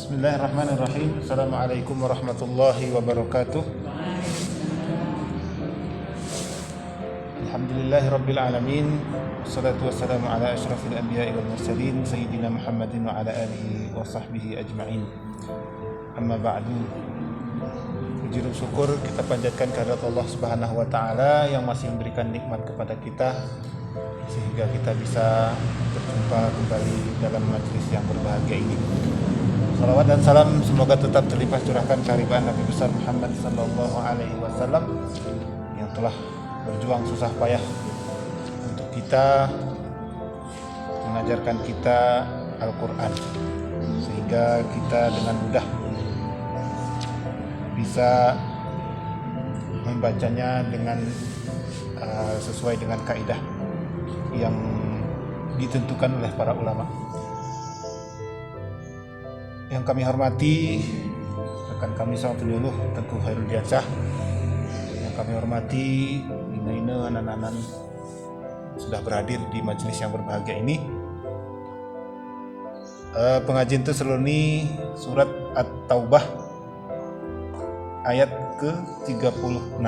Bismillahirrahmanirrahim. Assalamualaikum warahmatullahi wabarakatuh. Alhamdulillahirabbil alamin. Wassalatu wassalamu ala asyrafil anbiya'i wal mursalin sayyidina Muhammadin wa ala alihi wa sahbihi ajma'in. Amma ba'du. Puji dan syukur kita panjatkan kehadirat Allah Subhanahu wa taala yang masih memberikan nikmat kepada kita sehingga kita bisa berjumpa kembali dalam majelis yang berbahagia ini. Salawat dan salam semoga tetap terlimpah curahkan kehadiran Nabi besar Muhammad sallallahu alaihi wasallam yang telah berjuang susah payah untuk kita, mengajarkan kita Al-Quran sehingga kita dengan mudah bisa membacanya dengan sesuai dengan kaidah yang ditentukan oleh para ulama. Yang kami hormati rekan kami sama penyuluh Tengku Khairul Diansyah, yang kami hormati Ina anak-anak sudah berhadir di majelis yang berbahagia ini. Pengajian Terseluni surat At-Taubah ayat ke-36.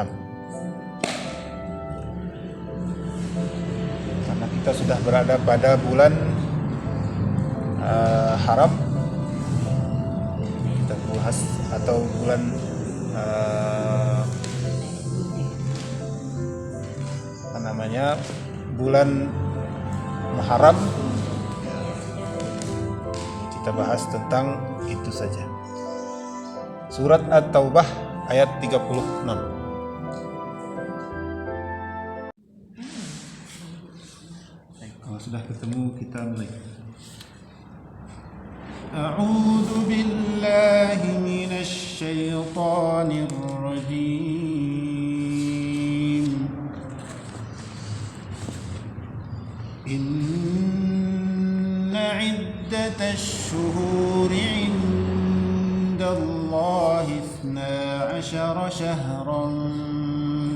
Karena kita sudah berada pada bulan haram, kita bahas atau bulan bulan Muharram, kita bahas tentang itu saja. Surat At-Taubah ayat 36. Kalau sudah ketemu kita mulai. A'udzu billahi minasy syaithanir rajim. Inna 'iddatash shuhuri 'indallahi 12 syahran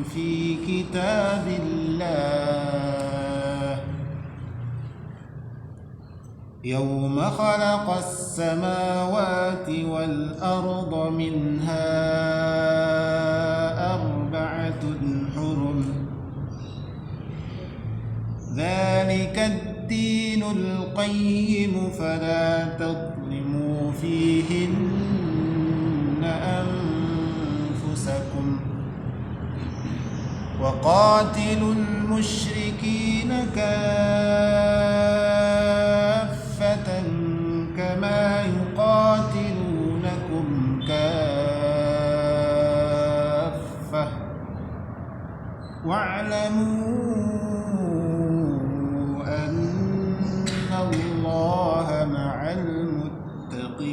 fi kitabillah yawma khalaqas samawati wal arda minha arba'atun hurum dhalikad dinul qayyim fala tadhlimu fihinna anfusakum wa qatilul musyrikina kaffatan kama yuqatilunakum kaffah wa'lamu annallaha ma'al muttaqin.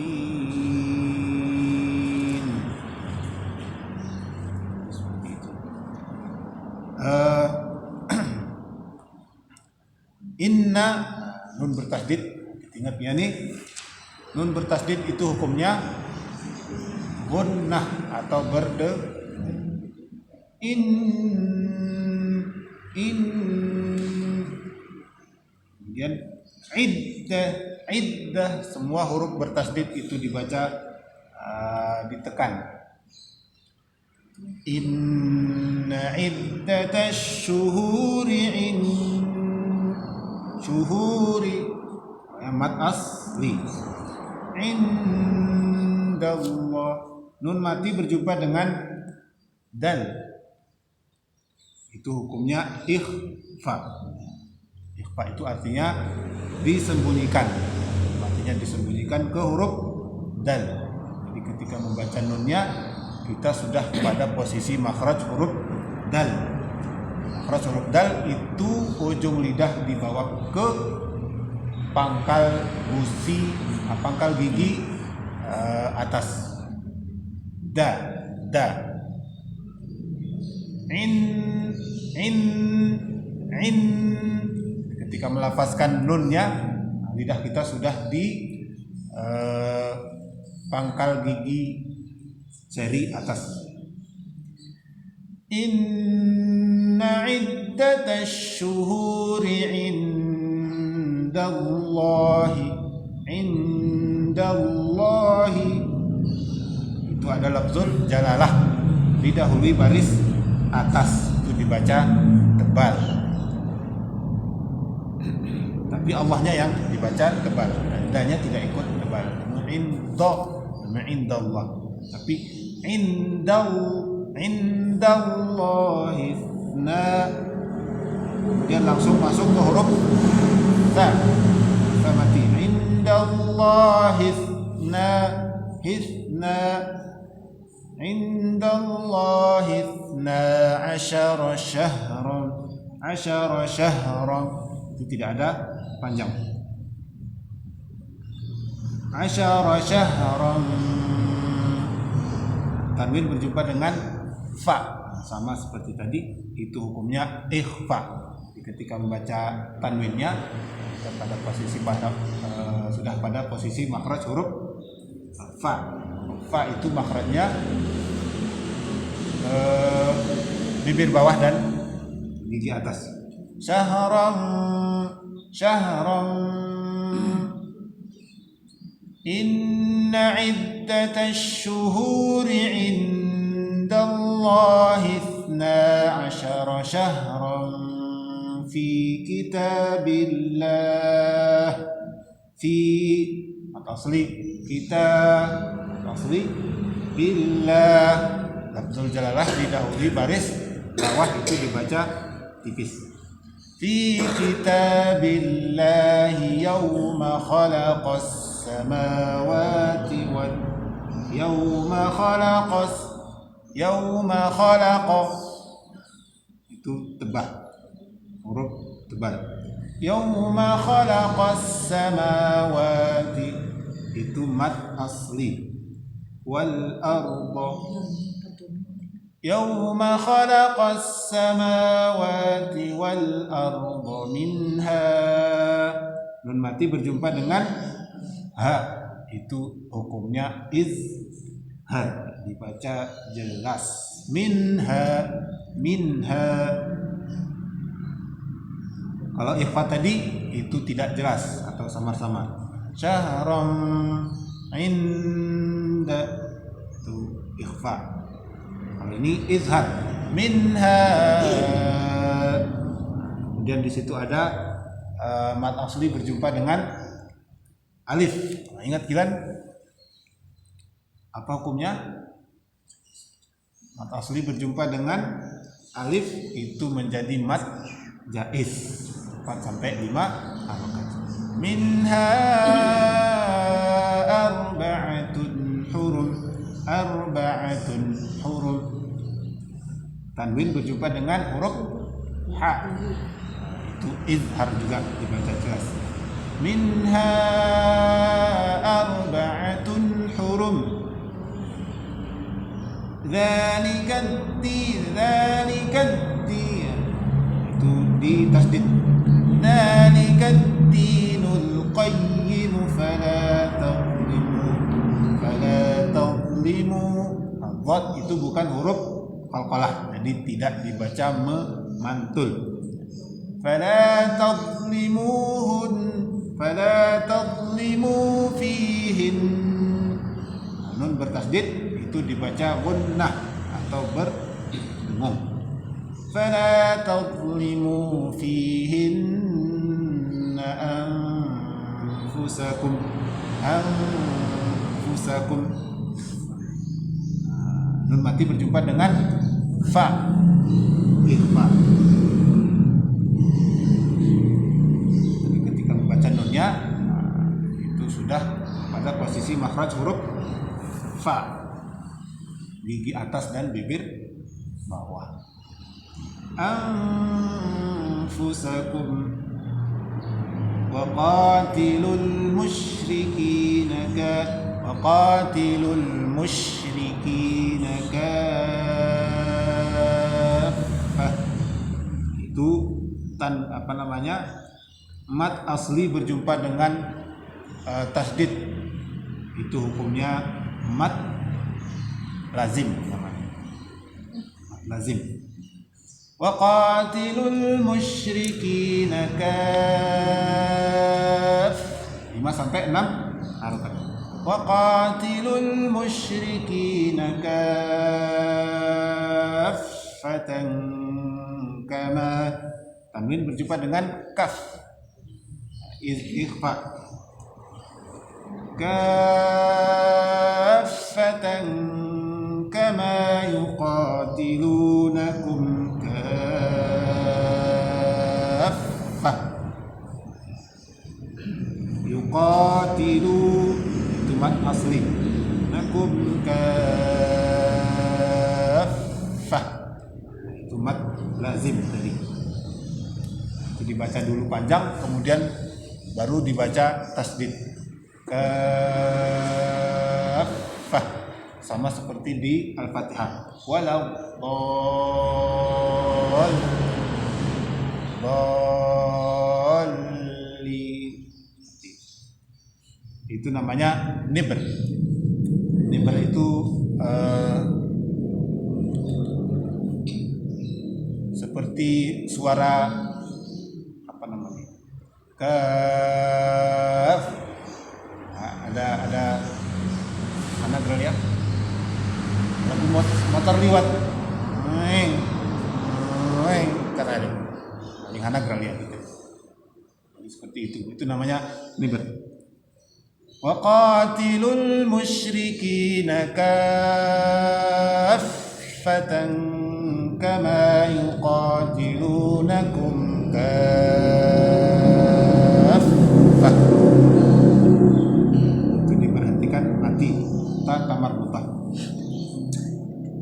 Inna nun bertasdid, ingat ya nih, nun bertasdid itu hukumnya gunnah atau berde. Kemudian iddah semua huruf bertasdid itu dibaca ditekan. Inna iddatash syuhuri syuhuri amat asli indallah, nun mati berjumpa dengan dal, itu hukumnya ikhfa. Ikhfa itu artinya disembunyikan, artinya disembunyikan ke huruf dal. Jadi ketika membaca nunnya kita sudah pada posisi makhraj huruf dal. Makhraj huruf dal itu ujung lidah dibawa ke pangkal gusi, pangkal gigi atas. Da. In. Ketika melafazkan nunnya, lidah kita sudah di pangkal gigi seri atas. Inna iddatash syuhuri indallahi situ ada lafzul jalalah, didahului baris atas, itu dibaca tebal. Tapi Allahnya yang dibaca tebal, indahnya tidak ikut tebal. Indallah. Tapi indallahi kemudian langsung masuk ke huruf ta mati. Indallahi indallahi 12 syahran itu tidak ada panjang. 10 syahran, tanwin berjumpa dengan fa, sama seperti tadi, itu hukumnya ikhfa. Ketika membaca tanwinnya pada posisi sudah pada posisi makhraj huruf fa. Fa itu makhrajnya bibir bawah dan gigi atas. Syahran inna iddatash syuhuri indallahi 12 syahran fi kitabillah. Fi asli billah, lafzul jalalah didahului baris bawah, itu dibaca tipis. Fi kitabillahi yawma khalaqas samawati wal yawma khalaqas, itu tebal, huruf tebal. Yawma khalaqas samawati, itu mad asli. Wal arda, yawma khalaqas samawati wal arda minha, nun mati berjumpa dengan ha, itu hukumnya izhar, dibaca jelas. Minha. Kalau ikhfa tadi itu tidak jelas atau samar-samar. Syahram inda, itu ikhfa. Kalau ini izhar. Minha. Kemudian di situ ada mad asli berjumpa dengan alif. Nah, ingat kalian apa hukumnya? Mad asli berjumpa dengan alif itu menjadi mad jaiz 4 sampai 5 harokat. Minha arba'atun hurum. Tanwin berjumpa dengan huruf ha, itu izhar juga dibaca jelas. Minha arba'atun hurum. Dzalika itu di tasdid. Dzalika dinul qayyim fala tadlimu. Dhad itu bukan huruf qalqalah, jadi tidak dibaca memantul. Fala tadlimu fihin. Nun bertasdid itu dibaca gunnah atau berdengung. Fala tadlimu fihinna anfusakum. Nun mati berjumpa dengan fa, ikhfa. Jadi ketika membaca nunnya itu sudah pada posisi makhraj huruf fa, gigi atas dan bibir bawah. Anfusakum wa qatilul musyrikina kaffah. Itu mad asli berjumpa dengan tasdid, itu hukumnya mad lazim namanya. Mad lazim. Wa qatilul musyrikina kaffah, 5 sampai 6 harokat. Waqatilul musyrikina kaffatan kama, tanwin berjumpa dengan kaf, ikhfa, kaffatan kama yuqatilunakum kaffah. Yuqatilu itu mat asli, nakum kaffah itu mat lazim tadi. Itu dibaca dulu panjang, kemudian baru dibaca tasdid. Kaffah sama seperti di Al-Fatihah. Walau itu namanya nibr. Nibr itu seperti suara apa namanya? Kaf. Nah, ada anak lihat lagu motor liwat. Kata ada. Yang anak lihat itu. Seperti itu. Itu namanya nibr. Waqatilul musyrikina kaffatan kama yuqatilunakum kaffah. Itu diperhatikan mati ta marbuthah.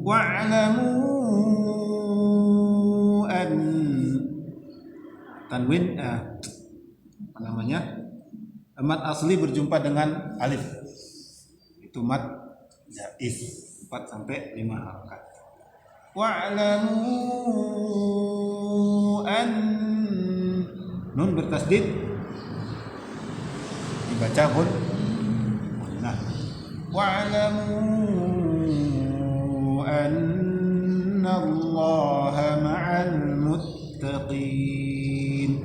Wa'lamu an tanwin apa namanya? Mat asli berjumpa dengan alif, itu mat jaiz 4 sampai 5 harakat. Wa'lamu an, nun bertasdid dibaca hun. Nah, wa'lamu anna Allaha ma'al muttaqin.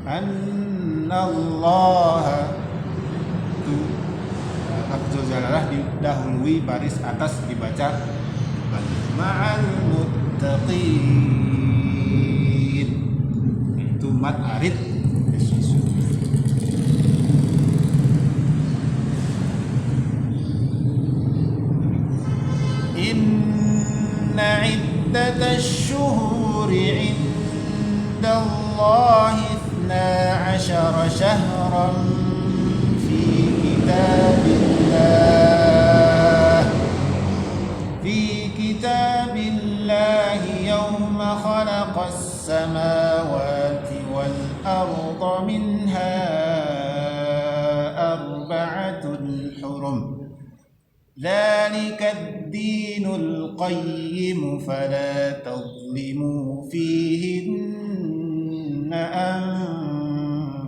Anna Allaha itu lafzul jalalah didahului baris atas dibaca ma'al muttaqin, itu mat arid. Inna iddatash syuhuri indallahi 12 syahran fi kitabillah yawma khalaqas samawati wal arda minha arba'atun hurum dzalika ad-dinul qayyim fala tadhlimu fihinna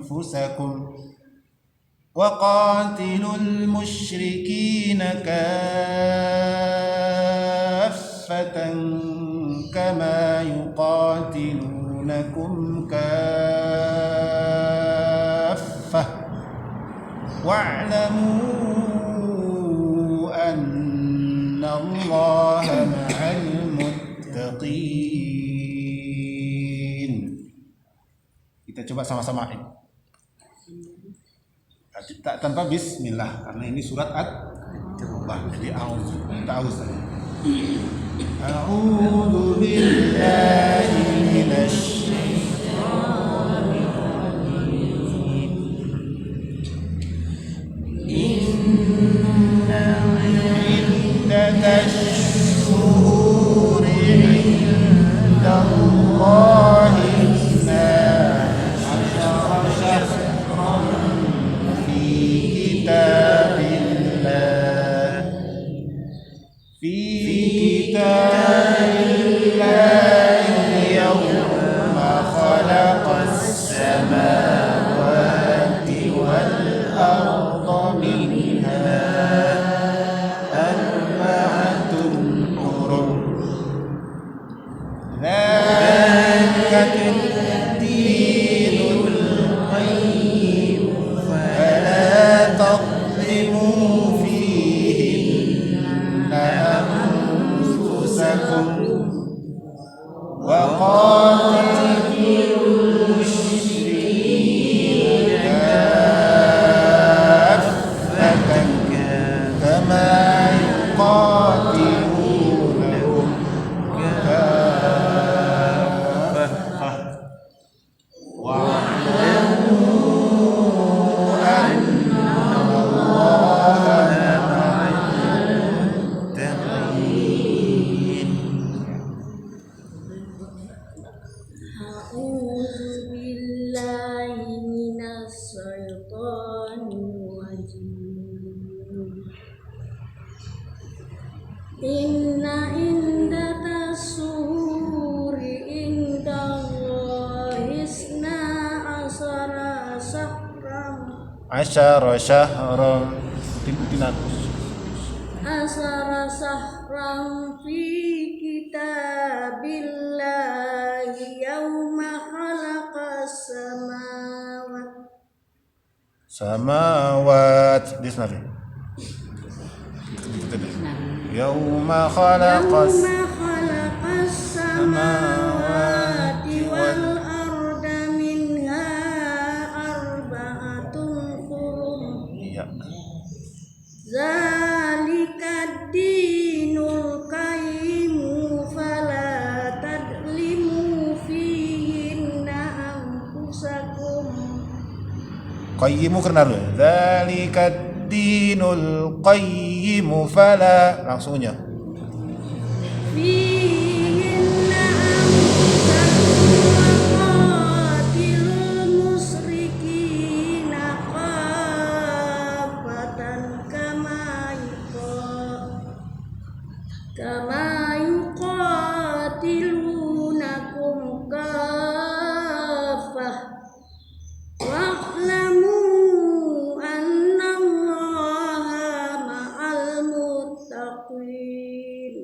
anfusakum waqatilul musyrikina kaffatan kama yuqatilunakum kaffah wa'lamu anna Allaha ma'al muttaqin. Kita coba sama-sama tanpa bismillah karena ini surat At-Taubah. Jadi a'udzu billahi minasy syaithanir rajim. Inna iddatash syuhuri 'indallahi الدين القيم فلا تظلموا فيه qatilul musyrikina kaffatan kama yuqatilunakum kaffah wa'lamu anna Allaha ma'al muttaqin. A'udzu billahi minas syaitonir rajim. Inna indatas suhuri indallahi isna asara syahran Asyara syahran asara syahran fi kitabillahi yauma khalaqas samawat disnari yauma khalaqas samawati wal arda minha arba'atun hurum iya zalikad dinul qayyimu fala tadlimu fihinna anfusakum qayyimu karena dzalikad dinul qayyimu fala langsungnya fihinna anfusakum qatilul musyrikina kaffatan kama yuqatilunakum kaffah wa'lamu annallaha ma'al muttaqin.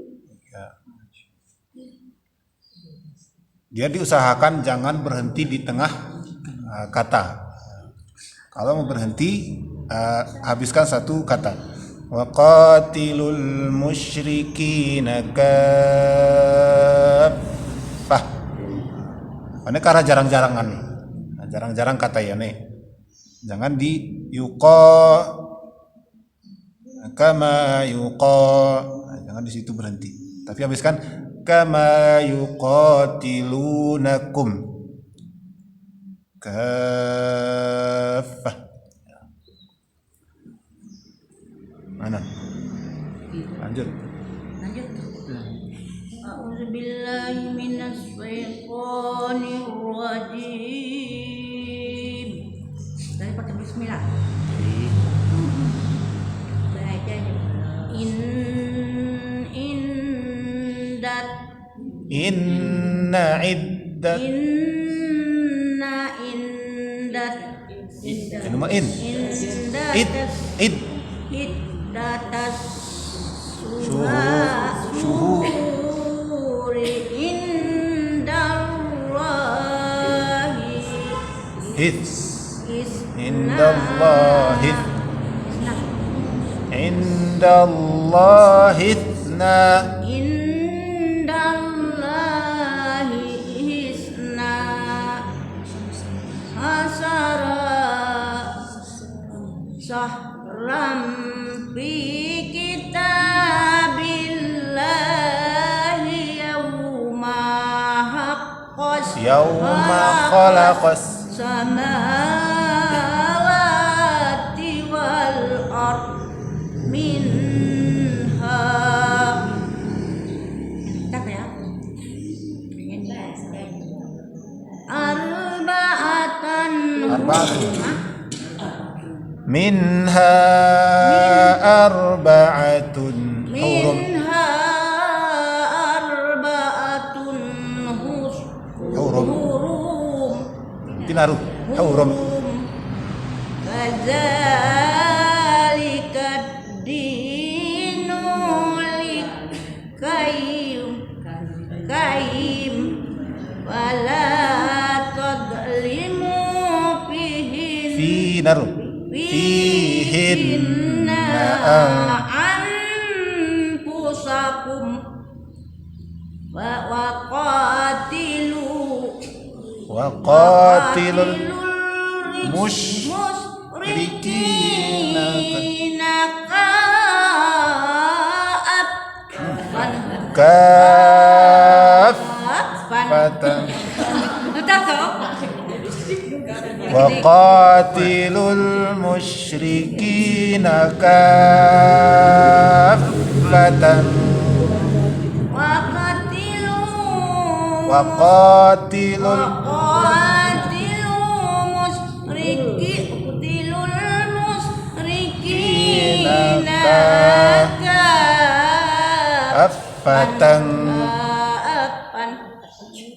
dia diusahakan jangan berhenti di tengah kata. Kalau mau berhenti habiskan satu kata. Wa qatilul musyrikina kaffah. Ini karena jarang-jarangan. Jarang-jarang kata ya nih. Jangan di yuqa kama yuqa. Jangan di situ berhenti. Tapi habiskan kama yuqatilunakum kaffah. Mana? Lanjut. A'udzu billahi minas syaitonir rajim. Dari pakai bismillah. Baca aja. Inna iddat Inna in datas syuhuri indallahi indallahi ithna syahram fi kitabillahi yauma khalaqas samawati wal ard minha apa ya arba'atun minha arba'atun hurum tinaru hurum kadzalika dinul qayyim wala tadlimu fihinna anfusakum wa qatilu Waqatilul musyrikina kaffatan. Waqatilul musyrikina kaffatan. Waqatilul musyrikina kaffatan.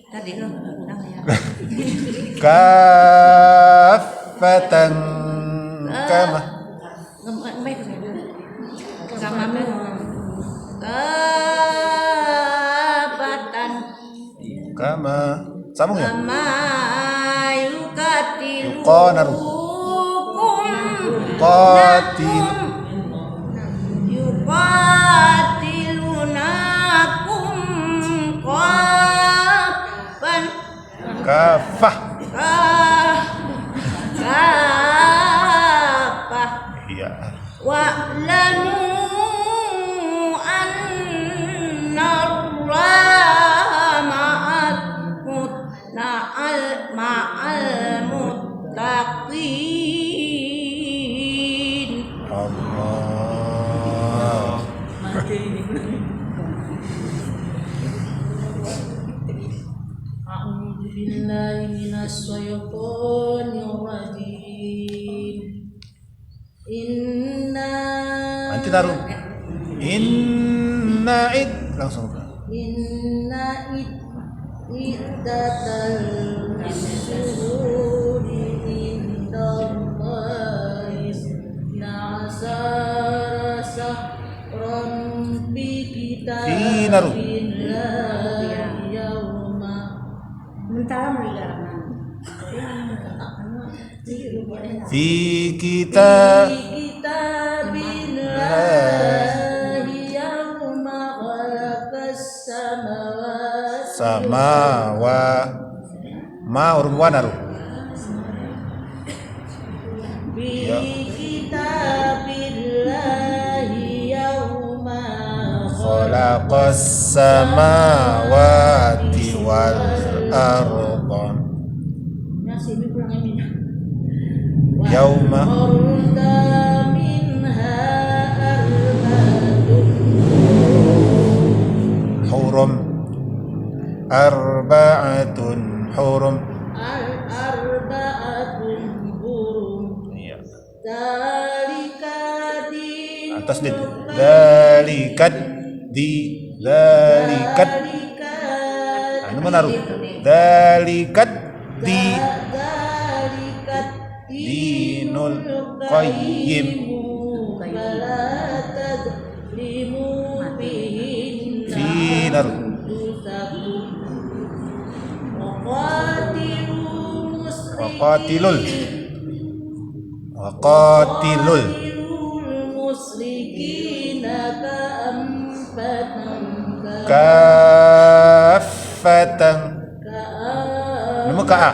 Tadi lo ulang ya. Kaffatan kama Kafatan kama sambung ya. kama Yuqanaru qatil yuqatilunakum qafan kafah. kafah Iya. wa'lamu annallaha ma'al muttaqin. Allah. A'udzu billahi minasy syaithanir rajim. Nanti taruh. Inna id langsung. Inna iddatal syuhuri indallahi na'asara sahran fi Finaru. kitabillahi yauma Fi kita kitabillahi yauma khalaqas samawati sama ma urung wanaru. Fi Ya. kitabillahi yauma Khalaqas samawati wal ardh yauma arda minha hurum arba'atun hurum. arba'atun hurum Iya. dalika di Atas dit dalikat di dalikat anu menaruh dalikat di dalikat dinul qayyim fala tadlimu bihinna finar waqatilul waqatilul musyrikina kaffatan nemu ka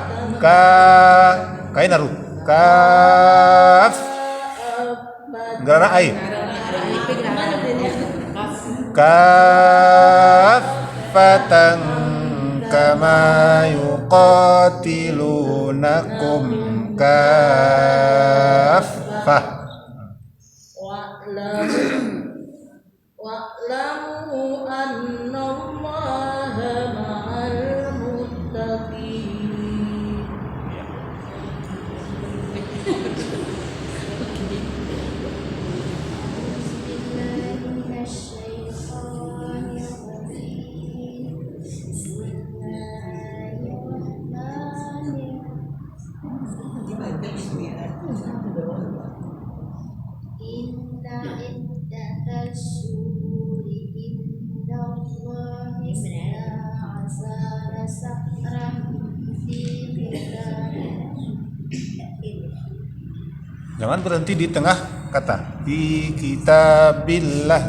kain naruh kaf gerana ai kaffatan kama yuqatilunakum kaffah. wa'lamu annallaha ma'al muttaqin. Inna iddatal syuhuri indallahi asara sahran fi Jangan berhenti di tengah kata fi kitabillah.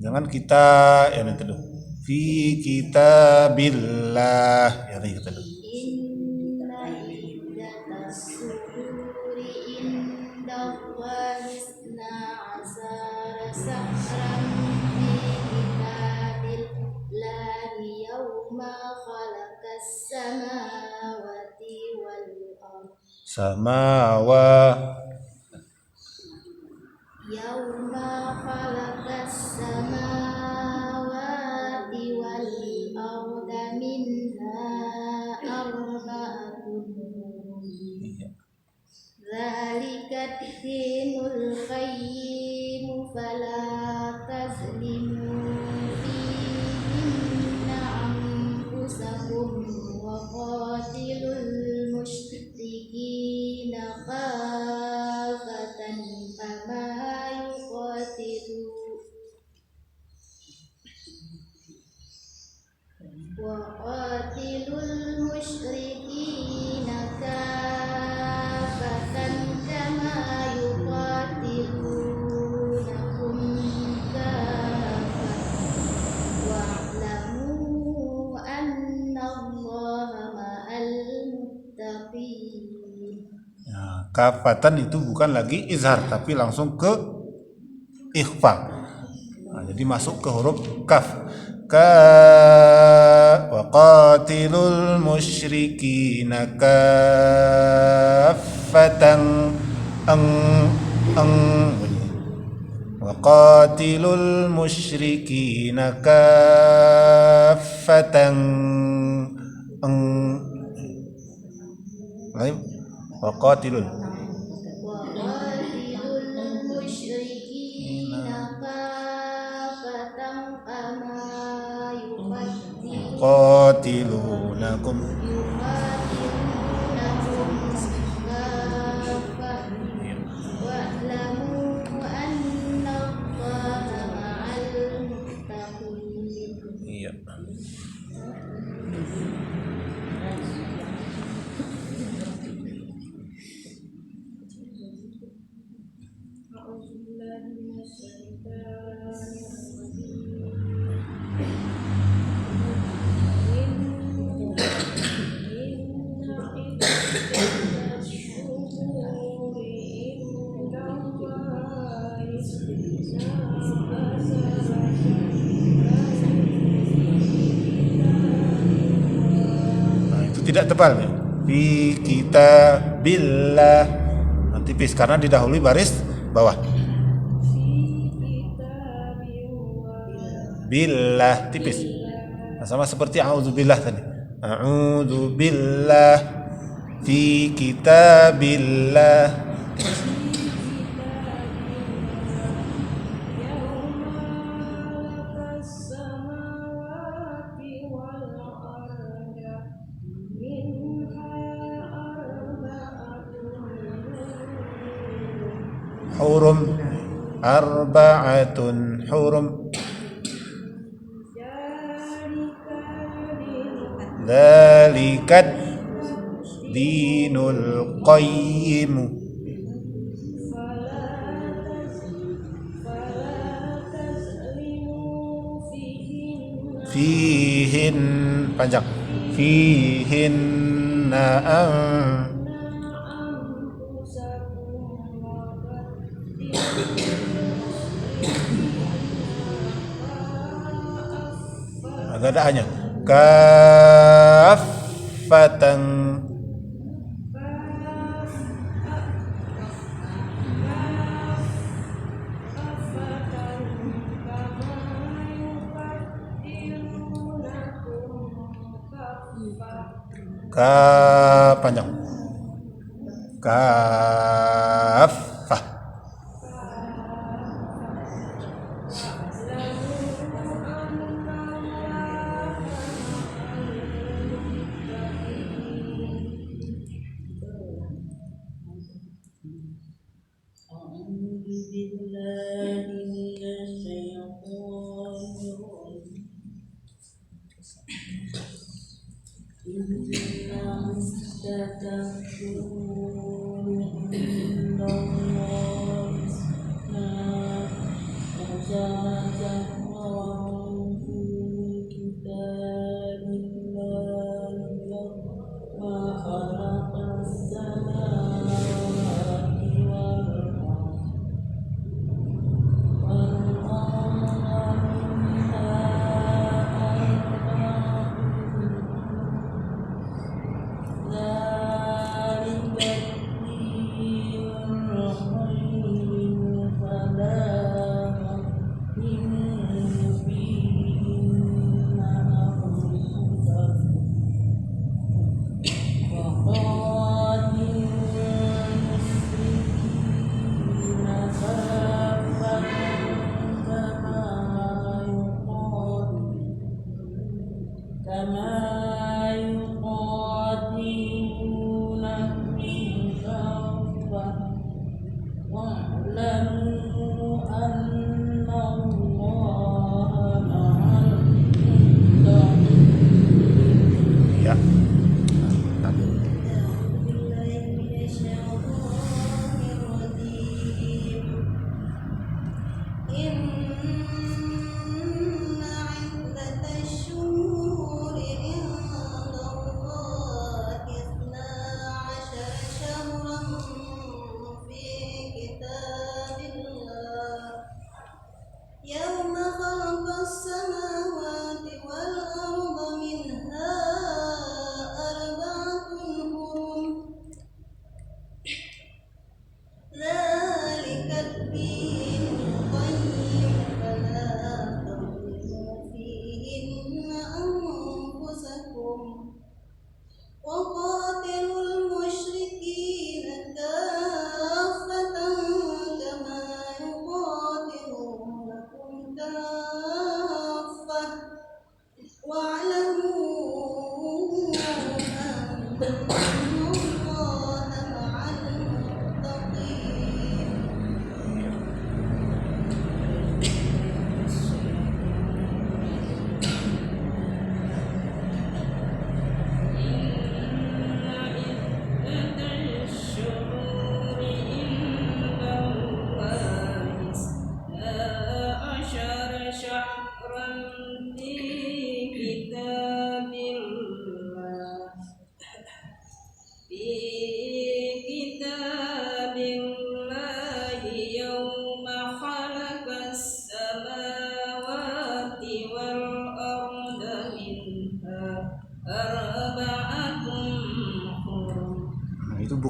Jangan kita ya nanti dulu. fi kitabillah. Ya, ini kita dulu. Inna iddatas syuhuri indallahi isna asara syahran fi kitabillahi yawma khalaqas samawati wal ardh yawma khalaqas samawati wal ardha minha arba'atun dzalika dinul qayyim fala tazlimu fihinna anfusakum wa qatilul musyrikina kafatan kama Waqatilul musyrikina kafatan kama yuqatilunakum kafatan wa'lamu annallaha ma'al muttaqin. Ya, kafatan itu bukan lagi izhar tapi langsung ke ikhfa. Nah, jadi masuk ke huruf kaf. Waqatilul musyrikina kaffatan waqatilul musyrikina kaffatan waqatilul musyrikina kafatan kama qatilunakum wa'lamu annallaha ma'al muttaqin. Iya. Tidak tebal ya. Fi kitabillah. Tipis karena didahului baris bawah. Billah tipis. Nah, sama seperti a'udzubillah tadi. A'udzubillah fi kitabillah. Hurum arba'atun hurum dzalikat dinul qayyim fihin panjang fihinna agak ada hanya kafatan panjang kafah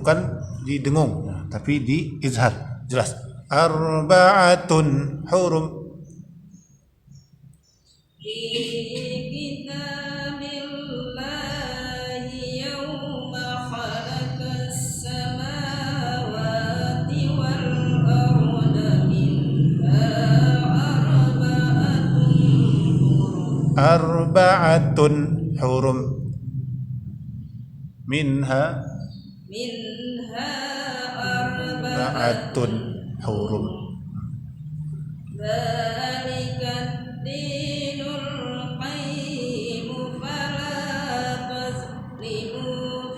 bukan didengung, tapi di izhar, jelas. Arba'atun hurum. Arba'atun hurum. Minha arba'atun hurum. Dzalika dinul qayyim fala tazlimu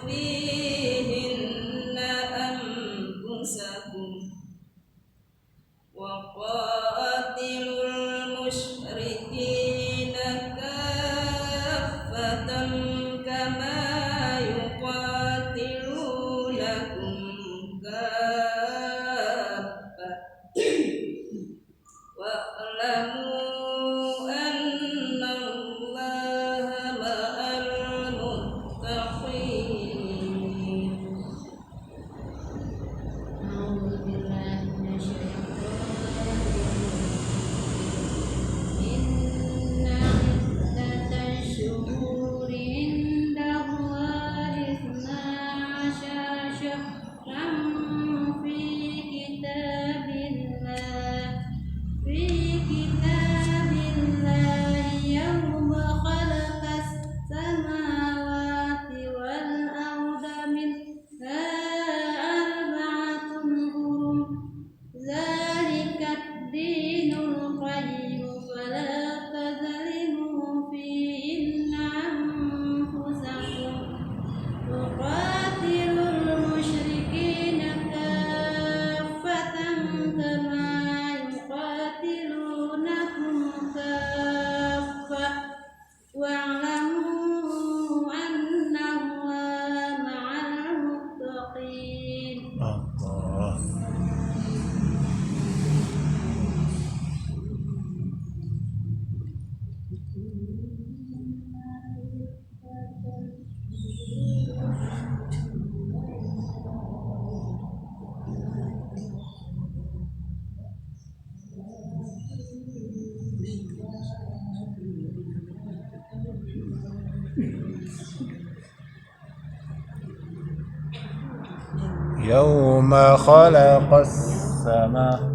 fihinna anfusakum wa qatilul musyrikina kaffatan kama yuqatilunakum kaffah wa'lamu annallaha ma'al muttaqin. أعوذ بالله من الشيطان الرجيم إن عدة الشهور عند الله 12 شهرا في كتاب الله يوم خلق السماوات والأرض منها أربعة حرم ذلك الدين القيم فلا تظلموا فيهن أنفسكم وقاتلوا المشركين كافة كما يقاتلونكم كافة واعلموا أن الله مع المتقين. Allah. يوم خلق السماء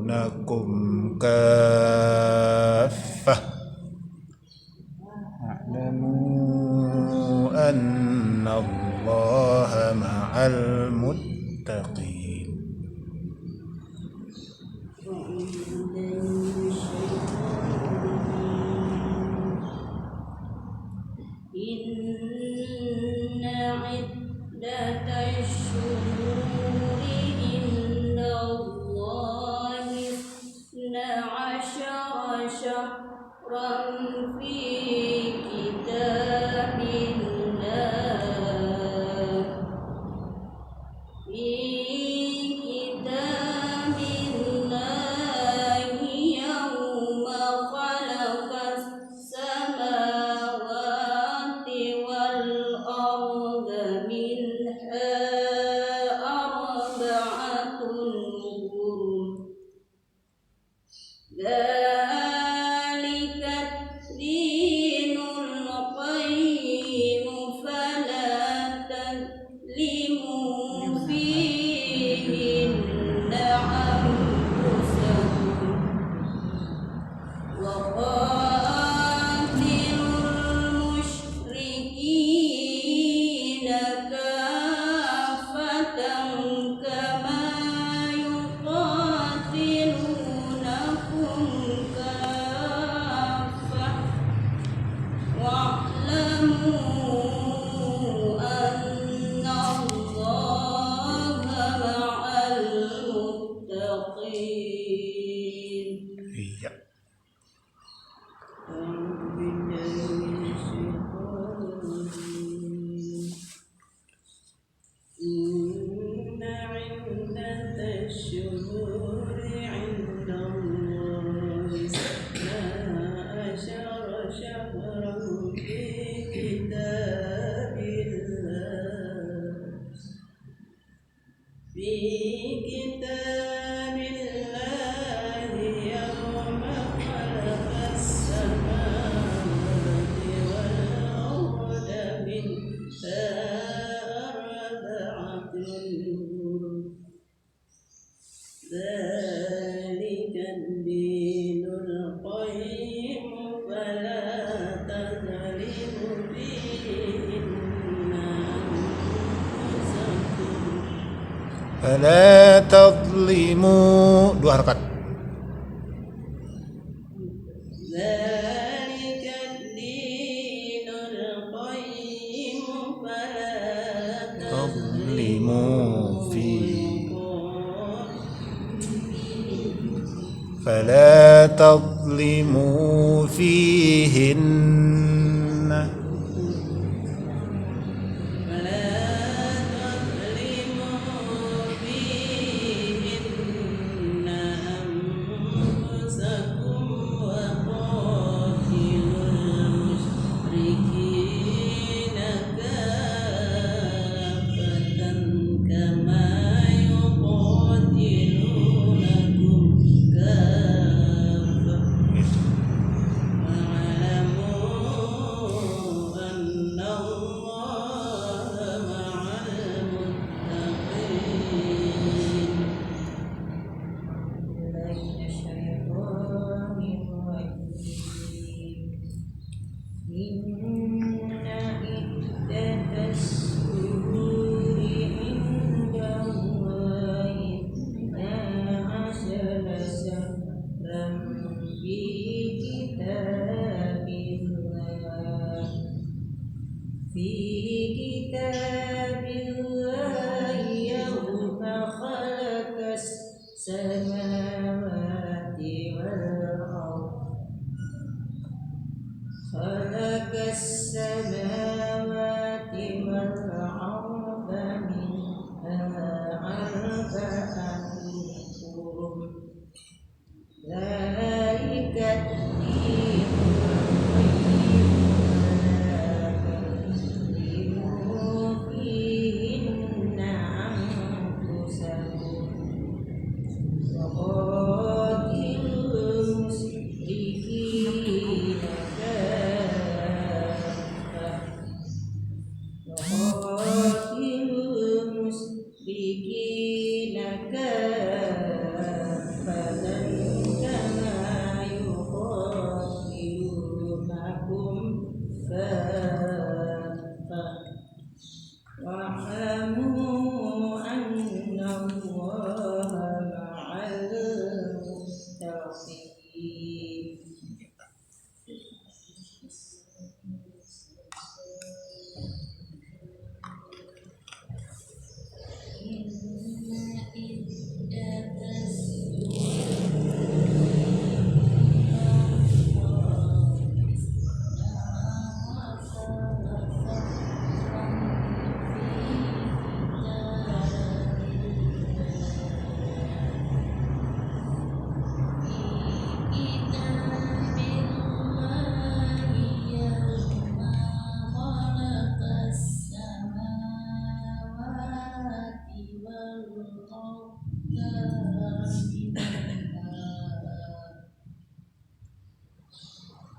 nakum kaffah a'lamu anna Allaha ma'al muttaqin. Inna iddatash shuhuri indallahi 12 syahran fi kitabillah yawma khalaqas samawati واعلموا أن الله مع المتقين. Iya. أعوذ بالله من الشيطان الرجيم. إن عدة الشهور عند الله 12 شهرا في كتاب الله يوم خلق السماوات والأرض منها أربعة حرم ذلك الدين القيم فلا تظلموا فيهن أنفسكم Fala tadlimu, 2 harakat. ذلك الدين القيم فلا Tadlimu fi. Fala tadlimu fihinna. فيهن أنفسكم وقاتلوا المشركين كافة كما يقاتلونكم كافة واعلموا أن الله مع المتقين. من الشيطان الرجيم. إن عدة الشهور عند الله 12 شهرا في كتاب الله يوم خلق السماوات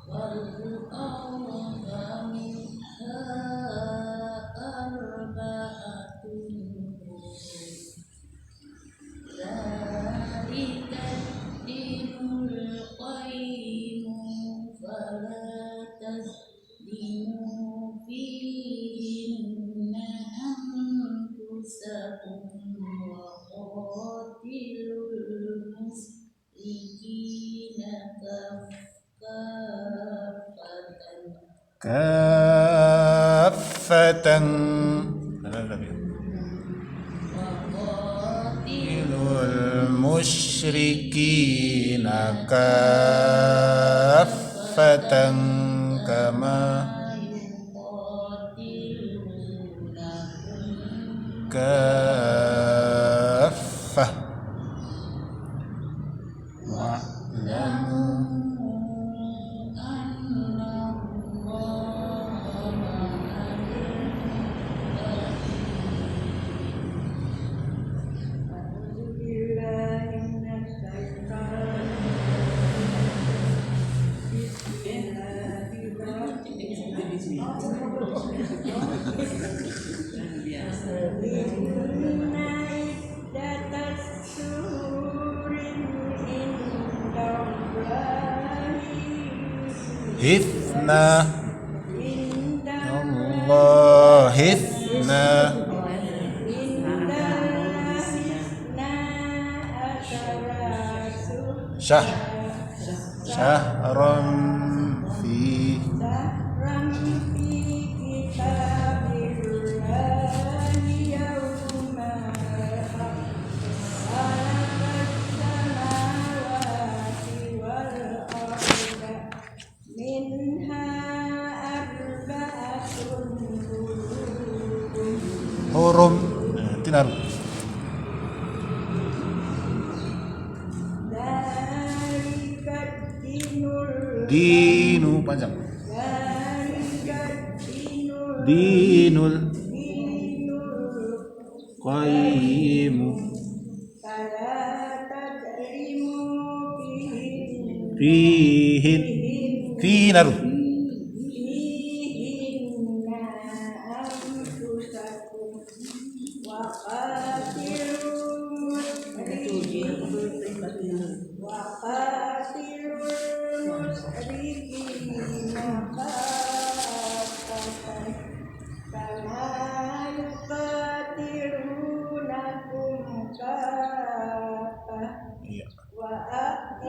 والأرض منها أربعة حرم ذلك الدين القيم فلا تظلموا فيهن أنفسكم وقاتلوا المشركين كافة كما يقاتلونكم كافة واعلموا أن الله مع المتقين. kaffatan qatilul musyrikina kaffatan kama kaffah wa'lamu hifna Allah hifna syahran fi hurum tinar dinu panjang dinul qayyimu fihin finar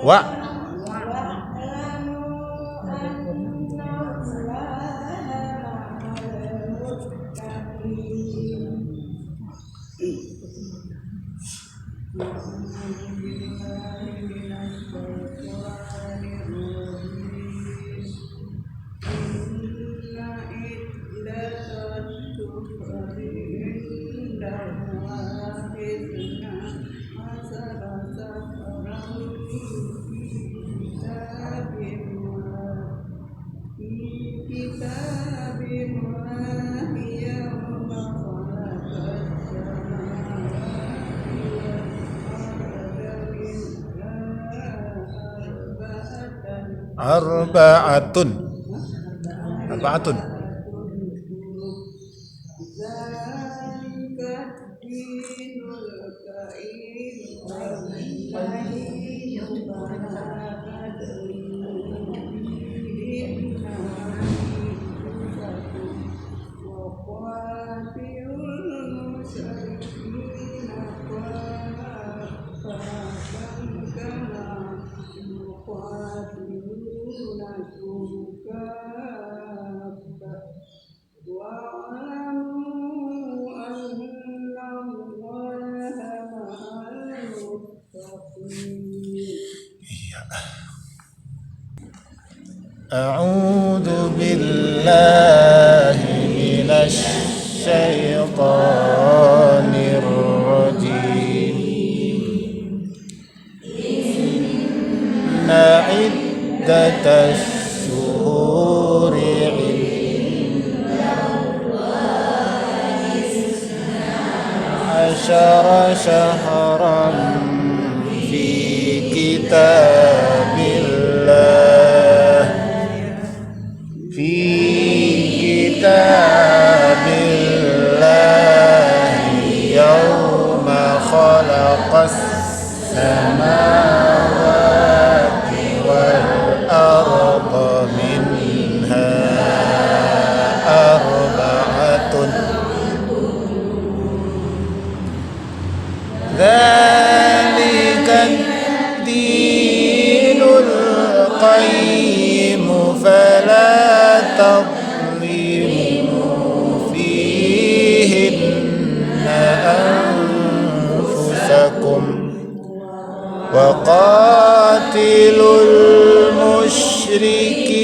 wa arba'atun A'udzu billahi minasy syaithanir rajim. Inna iddatash syuhuri 'ashara syahran fi kitabillah yawma khalaqas samawati wal arda minha arba'atun dzalika ad-dinul qayyim fala وقاتلوا المشركين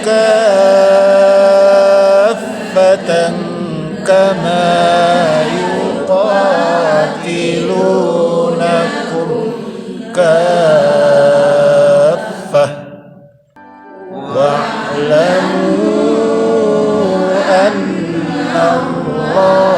كافة كما يقاتلونكم كافة واعلموا أن الله